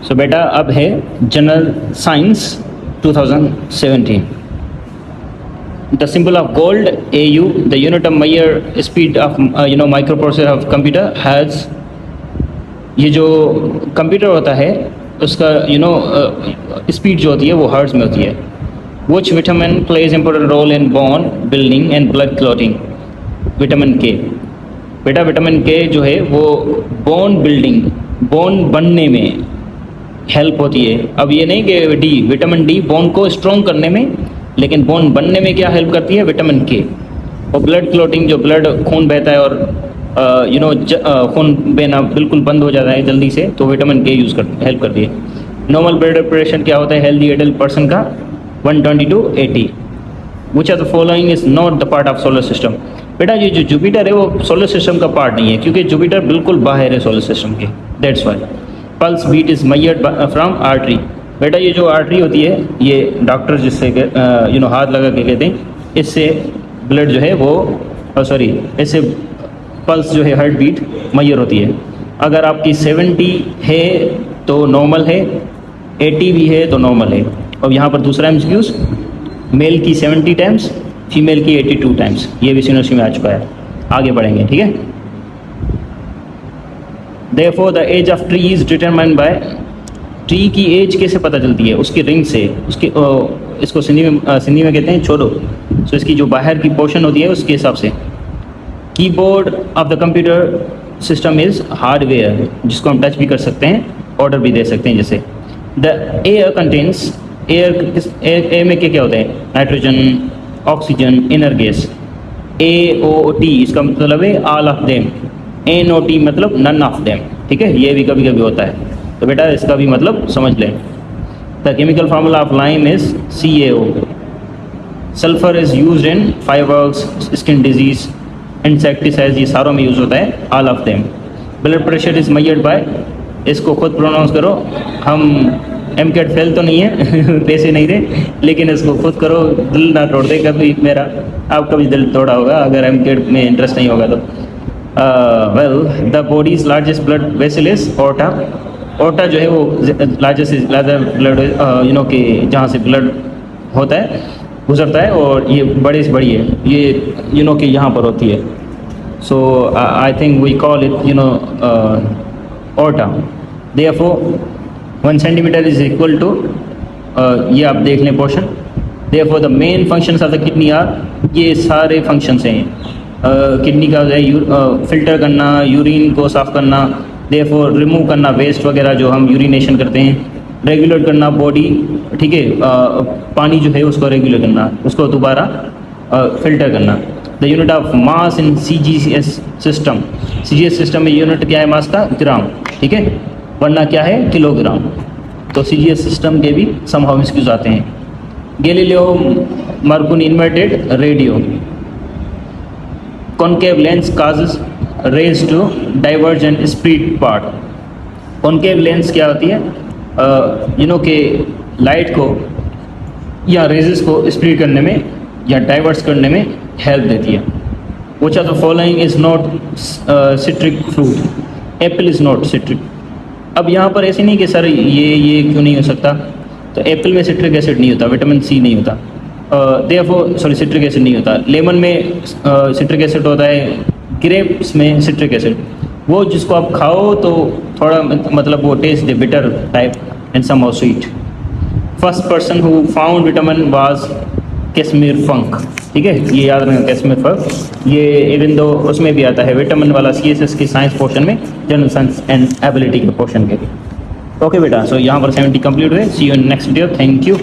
सो बेटा अब है general science 2017. The symbol of gold, AU, the unit of measure speed of microprocessor of computer has, ये जो computer होता है उसका स्पीड जो होती है वो हर्ट्ज में होती है. Which vitamin plays important role in bone building and blood clotting? Vitamin के. बेटा विटामिन के जो है वो बोन बिल्डिंग, बोन बनने में हेल्प होती है. अब ये नहीं कि डी, विटामिन डी बोन को स्ट्रॉन्ग करने में, लेकिन बोन बनने में क्या हेल्प करती है? विटामिन के. और ब्लड क्लॉटिंग, जो ब्लड खून बहता है और खून बहना बिल्कुल बंद हो जाता है जल्दी से, तो विटामिन के हेल्प करती है. नॉर्मल ब्लड प्रेशर क्या होता है हेल्दी एडल्ट पर्सन का? 120 to 80. Which are the following is not the part of solar system. बेटा ये जो जुपिटर है वो सोलर सिस्टम का पार्ट नहीं है, क्योंकि जुपिटर बिल्कुल बाहर है सोलर सिस्टम के. That's why. Pulse beat is measured from artery. बेटा ये जो आर्टरी होती है, ये डॉक्टर जिससे हाथ लगा के कहते हैं, इससे ब्लड जो है वो इससे पल्स जो है हार्ट बीट मेजर होती है. अगर आपकी 70 है तो नॉर्मल है, 80 भी है तो नॉर्मल है. और यहाँ पर दूसरा एमसीक्यूज, मेल की 70 टाइम्स, फीमेल की 82 टाइम्स. ये भी यूनिवर्सिटी में आ चुका है. आगे बढ़ेंगे, ठीक है. Therefore the age of tree is determined by, tree की एज कैसे पता चलती है? उसकी रिंग से. उसके इसको सिंधी में कहते हैं छोड़ो. सो इसकी जो बाहर की पोर्शन होती है उसके हिसाब से. Keyboard of the computer system is hardware, जिसको हम टच भी कर सकते हैं, ऑर्डर भी दे सकते हैं. जैसे द एयर कंटेन्स, एयर में क्या क्या होता है? Nitrogen, oxygen, inner gas. AOT इसका मतलब है ऑल ऑफ देम. NOT मतलब नन ऑफ देम. ठीक है, ये भी कभी कभी होता है, तो बेटा इसका भी मतलब समझ लें. The chemical formula of lime is CaO. Sulphur is used in fireworks, skin disease, insecticide, ये सारों में यूज होता है, all of them. Blood pressure is measured by, इसको खुद प्रोनाउंस करो. हम MCAT फेल तो नहीं है पैसे नहीं दे, लेकिन इसको खुद करो. दिल ना तोड़ दे कभी मेरा, आपका भी दिल तोड़ा होगा अगर MCAT में इंटरेस्ट नहीं होगा तो. Well the bodies largest blood vessel is aorta. Aorta जो है वो लार्जेस्ट ब्लड कि जहाँ से ब्लड होता है, गुजरता है, और ये बड़े से बड़ी है, ये कि यहाँ पर होती है. So I think we call it aorta. Therefore 1 centimetre is equal to, ये आप देख लें portion. Therefore the main functions of the kidney are, ये सारे फंक्शंस हैं किडनी का, फिल्टर करना, यूरिन को साफ़ करना, देयरफॉर रिमूव करना वेस्ट वगैरह जो हम यूरिनेशन करते हैं, रेगुलेट करना बॉडी, ठीक है, पानी जो है उसको रेगुलेट करना, उसको दोबारा फिल्टर करना. The unit of mass in CGS system. CGS system में यूनिट क्या है मास का? ग्राम. ठीक है, वरना क्या है? किलोग्राम. तो CGS सिस्टम के भी समहाउ मिसयूज आते हैं. Galileo Marconi inverted radio. Concave lens causes rays to diverge and split part. Concave lens क्या होती है? कि लाइट को या रेजेस को स्प्लिट करने में या डाइवर्स करने में हेल्प देती है. Which of the following is not citric fruit? Apple is not citric. अब यहाँ पर ऐसे नहीं कि सर ये क्यों नहीं हो सकता, तो एप्पल में सिट्रिक एसिड नहीं होता, विटामिन C नहीं होता, सिट्रिक एसिड नहीं होता. लेमन में सिट्रिक एसिड होता है, ग्रेप्स में सिट्रिक एसिड, वो जिसको आप खाओ तो थोड़ा मतलब वो taste they bitter type and somehow sweet. First person who found vitamin was Casimir Funk. ठीक है, ये याद रखना कैसमिर फंक. ये इवन दो उसमें भी आता है विटामिन वाला CSS की साइंस पोर्शन में, जनरल साइंस एंड एबिलिटी के पोर्शन के. ओके बेटा, सो यहाँ पर 70 कंप्लीट हुए. See you in next video. Thank you.